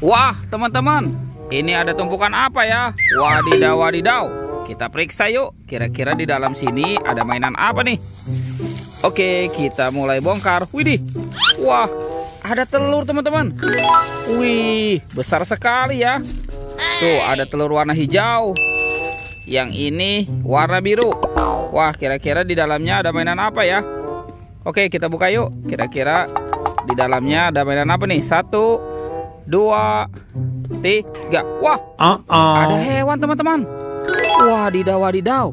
Wah, teman-teman, ini ada tumpukan apa ya? Wadidaw, wadidaw. Kita periksa yuk, kira-kira di dalam sini ada mainan apa nih? Oke, kita mulai bongkar. Widih, wah, ada telur teman-teman. Wih, besar sekali ya. Tuh, ada telur warna hijau. Yang ini warna biru. Wah, kira-kira di dalamnya ada mainan apa ya? Oke, kita buka yuk. Kira-kira di dalamnya ada mainan apa nih? 1, 2, 3. Wah, ada hewan teman-teman. Wadidaw, wadidaw.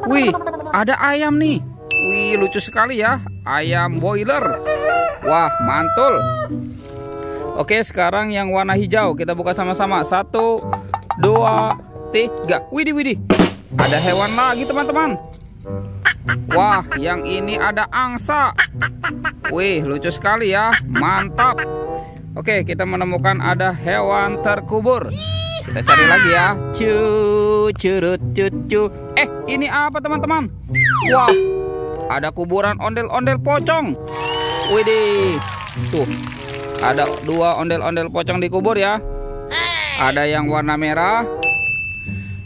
Wih, ada ayam nih. Wih, lucu sekali ya. Ayam boiler. Wah, mantul. Oke, sekarang yang warna hijau. Kita buka sama-sama. 1, 2, 3. Widih, widih. Ada hewan lagi teman-teman. Wah, yang ini ada angsa. Wih, lucu sekali ya. Mantap. Oke, kita menemukan ada hewan terkubur. Kita cari lagi ya. Curut, cucu. Ini apa teman-teman? Wah, ada kuburan ondel-ondel pocong. Widih. Tuh, ada 2 ondel-ondel pocong dikubur ya. Ada yang warna merah,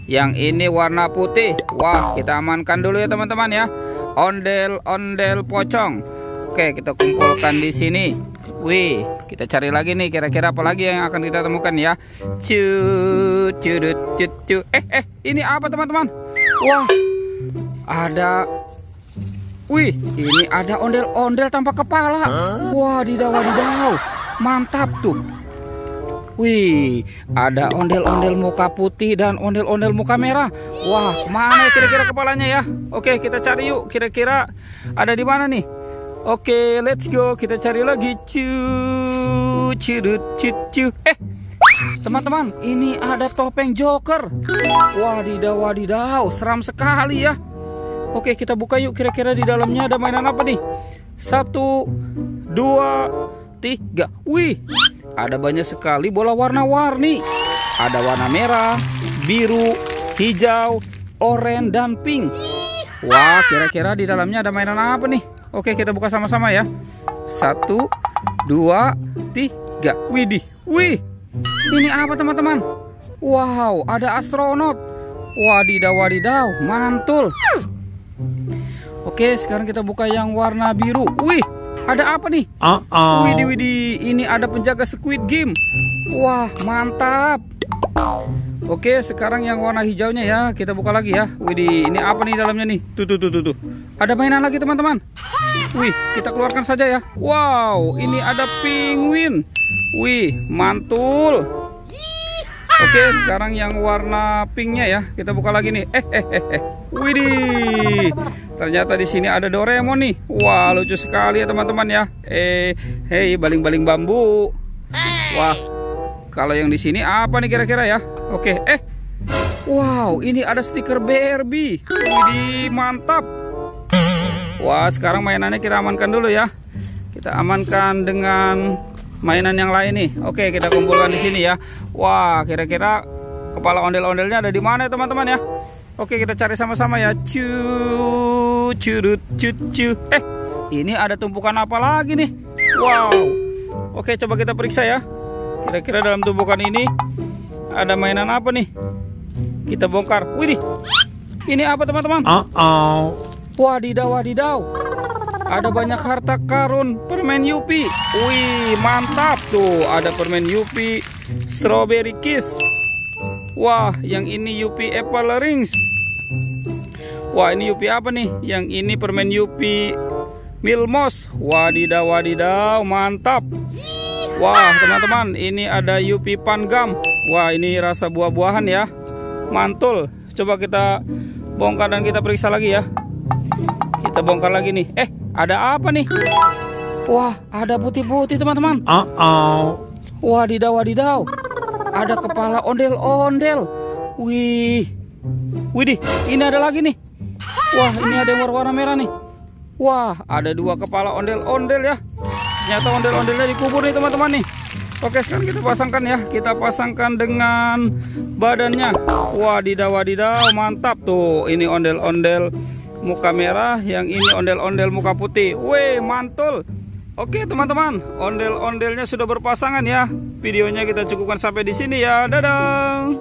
yang ini warna putih. Wah, kita amankan dulu ya teman-teman ya. Ondel-ondel pocong. Oke, kita kumpulkan di sini. Wih, kita cari lagi nih, kira-kira apa lagi yang akan kita temukan ya. Curut, cucu. Ini apa teman-teman? Wah, ada. Wih, ini ada ondel-ondel tanpa kepala. Wadidaw, wadidaw. Mantap tuh. Wih, ada ondel-ondel muka putih dan ondel-ondel muka merah. Wah, mana kira-kira kepalanya ya? Oke, kita cari yuk. Kira-kira ada di mana nih? Oke, let's go. Kita cari lagi. Curut, cucu. Teman-teman, ini ada topeng Joker. Wadidaw, wadidaw. Seram sekali ya. Oke, kita buka yuk. Kira-kira di dalamnya ada mainan apa nih? 1, 2, 3. Wih, ada banyak sekali bola warna-warni. Ada warna merah, biru, hijau, oranye, dan pink. Wah, kira-kira di dalamnya ada mainan apa nih? Oke, kita buka sama-sama ya. 1, 2, 3. Widih, wih. Ini apa teman-teman? Wow, ada astronot. Wadidaw, wadidaw, mantul. Oke, sekarang kita buka yang warna biru. Wih, ada apa nih? Widih, widih, ini ada penjaga Squid Game. Wah, mantap. Oke, sekarang yang warna hijaunya ya. Kita buka lagi ya. Widih, ini apa nih dalamnya nih? Tuh. Ada mainan lagi teman-teman. Wih, kita keluarkan saja ya. Wow, ini ada penguin. Wih, mantul. Oke, sekarang yang warna pinknya ya. Kita buka lagi nih. Widih, ternyata di sini ada Doraemon nih. Wah, lucu sekali ya teman-teman ya. Hei, baling-baling bambu. Wah, kalau yang di sini apa nih kira-kira ya? Oke, wow, ini ada stiker Barbie. Widih, mantap. Wah, sekarang mainannya kita amankan dulu ya. Kita amankan dengan mainan yang lain nih. Oke, kita kumpulkan di sini ya. Wah, kira-kira kepala ondel-ondelnya ada di mana ya teman-teman ya? Oke, kita cari sama-sama ya. Curut, cucu. Ini ada tumpukan apa lagi nih? Wow. Oke, coba kita periksa ya. Kira-kira dalam tumpukan ini ada mainan apa nih? Kita bongkar. Widih, ini apa teman-teman? Wadidaw, wadidaw. Ada banyak harta karun permen Yupi. Wih, mantap tuh. Ada permen Yupi Strawberry Kiss. Wah, yang ini Yupi Apple Rings. Wah, ini Yupi apa nih? Yang ini permen Yupi Milmos. Wadidaw, wadidaw, mantap. Wah, teman-teman, ini ada Yupi Pangam. Wah, ini rasa buah-buahan ya. Mantul. Coba kita bongkar dan kita periksa lagi ya. Kita bongkar lagi nih. Ada apa nih? Wah, ada putih-putih teman-teman. Wadidaw, wadidaw. Ada kepala ondel-ondel. Wih, widih, ini ada lagi nih. Wah, ini ada yang warna merah nih. Wah, ada 2 kepala ondel-ondel ya. Ternyata ondel-ondelnya dikubur nih teman-teman nih. Oke, sekarang kita pasangkan ya. Kita pasangkan dengan badannya. Wadidaw, wadidaw, mantap tuh. Ini ondel-ondel muka merah, yang ini ondel-ondel muka putih. Wih, mantul. Oke teman-teman, ondel-ondelnya sudah berpasangan ya. Videonya kita cukupkan sampai di sini ya. Dadah.